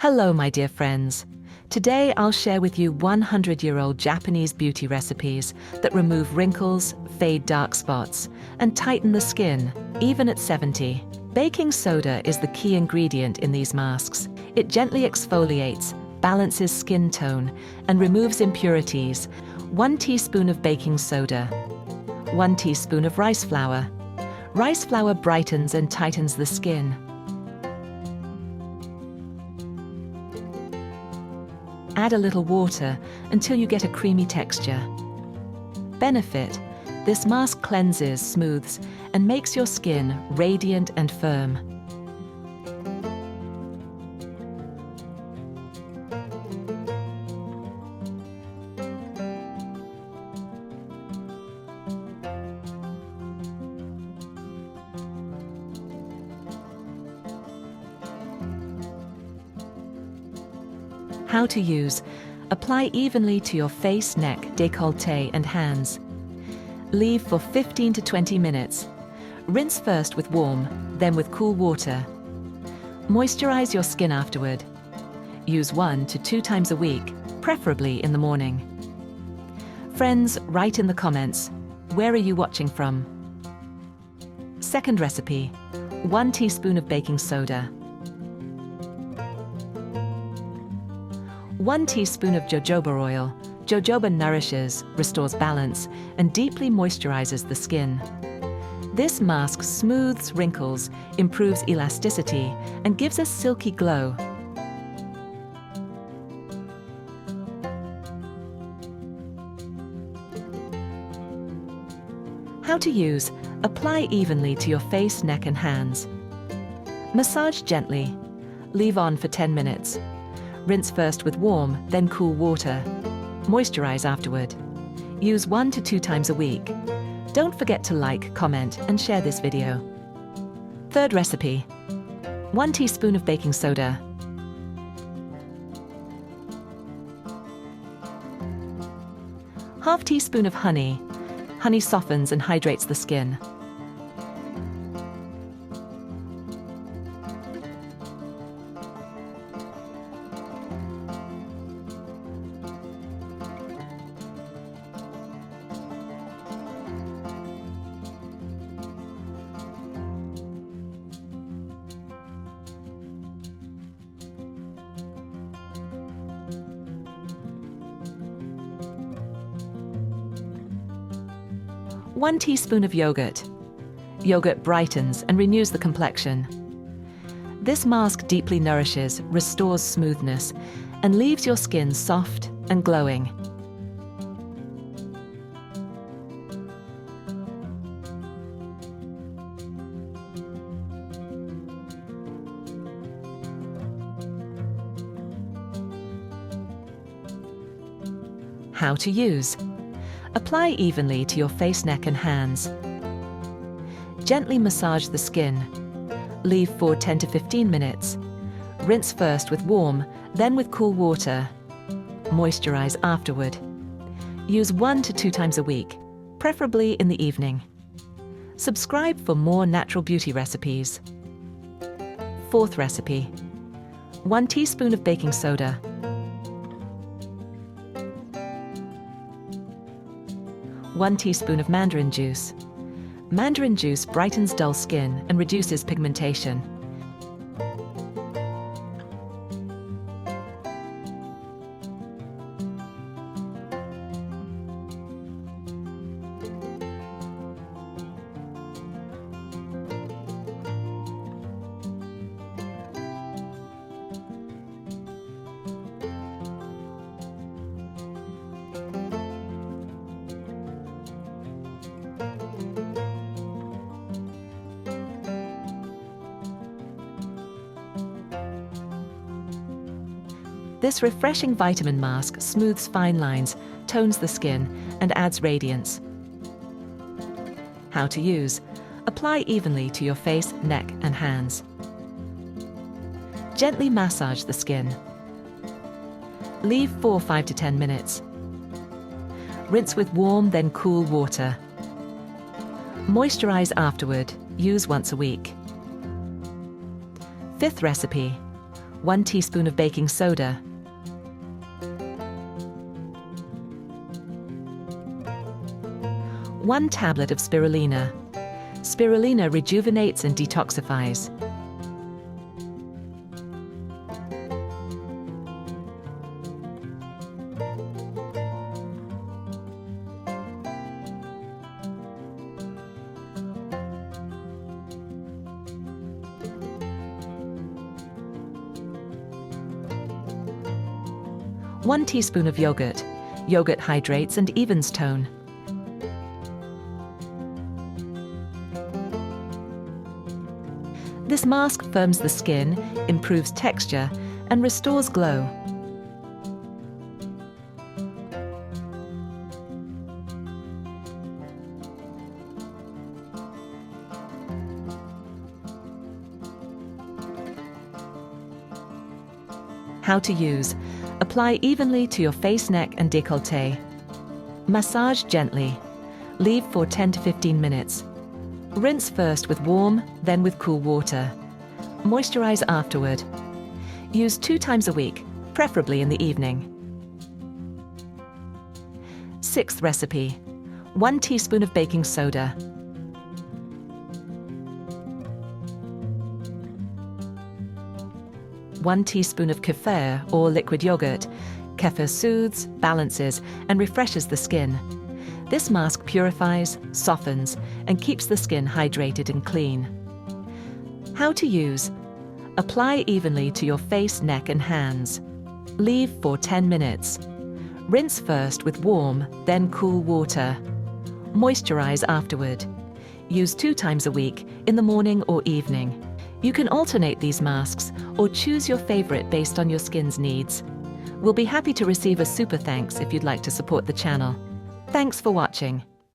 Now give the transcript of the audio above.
Hello, my dear friends. Today I'll share with you 100-year-old Japanese beauty recipes that remove wrinkles, fade dark spots, and tighten the skin, even at 70. Baking soda is the key ingredient in these masks. It gently exfoliates, balances skin tone, and removes impurities. 1 teaspoon of baking soda. 1 teaspoon of rice flour. Rice flour brightens and tightens the skin. Add a little water until you get a creamy texture. Benefit: this mask cleanses, smooths, and makes your skin radiant and firm. How to use: apply evenly to your face, neck, décolleté, and hands. Leave for 15 to 20 minutes. Rinse first with warm, then with cool water. Moisturize your skin afterward. Use 1 to 2 times a week, preferably in the morning. Friends, write in the comments, where are you watching from? Second recipe: 1 teaspoon of baking soda. 1 teaspoon of jojoba oil. Jojoba nourishes, restores balance, and deeply moisturizes the skin. This mask smooths wrinkles, improves elasticity, and gives a silky glow. How to use: apply evenly to your face, neck, and hands. Massage gently. Leave on for 10 minutes. Rinse first with warm, then cool water. Moisturize afterward. Use 1 to 2 times a week. Don't forget to like, comment, and share this video. Third recipe: 1 teaspoon of baking soda. 1/2 teaspoon of honey. Honey softens and hydrates the skin. 1 teaspoon of yogurt. Yogurt brightens and renews the complexion. This mask deeply nourishes, restores smoothness, and leaves your skin soft and glowing. How to use: apply evenly to your face, neck, and hands. Gently massage the skin. Leave for 10 to 15 minutes. Rinse first with warm, then with cool water. Moisturize afterward. Use 1 to 2 times a week, preferably in the evening. Subscribe for more natural beauty recipes. Fourth recipe: 1 teaspoon of baking soda. 1 teaspoon of mandarin juice. Mandarin juice brightens dull skin and reduces pigmentation. This refreshing vitamin mask smooths fine lines, tones the skin, and adds radiance. How to use: apply evenly to your face, neck, and hands. Gently massage the skin. Leave for 5 to 10 minutes. Rinse with warm, then cool water. Moisturize afterward. Use once a week. Fifth recipe: 1 teaspoon of baking soda, 1 tablet of spirulina. Spirulina rejuvenates and detoxifies. One teaspoon of yogurt. Yogurt hydrates and evens tone. This mask firms the skin, improves texture, and restores glow. How to use. Apply evenly to your face, neck, and décolleté. Massage gently. Leave for 10 to 15 minutes. Rinse first with warm, then with cool water. Moisturize afterward. Use 2 times a week, preferably in the evening. 6th recipe. 1 teaspoon of baking soda. 1 teaspoon of kefir or liquid yogurt. Kefir soothes, balances, and refreshes the skin. This mask purifies, softens, and keeps the skin hydrated and clean. How to use. Apply evenly to your face, neck, and hands. Leave for 10 minutes. Rinse first with warm, then cool water. Moisturize afterward. Use 2 times a week, in the morning or evening. You can alternate these masks or choose your favorite based on your skin's needs. We'll be happy to receive a super thanks if you'd like to support the channel. Thanks for watching.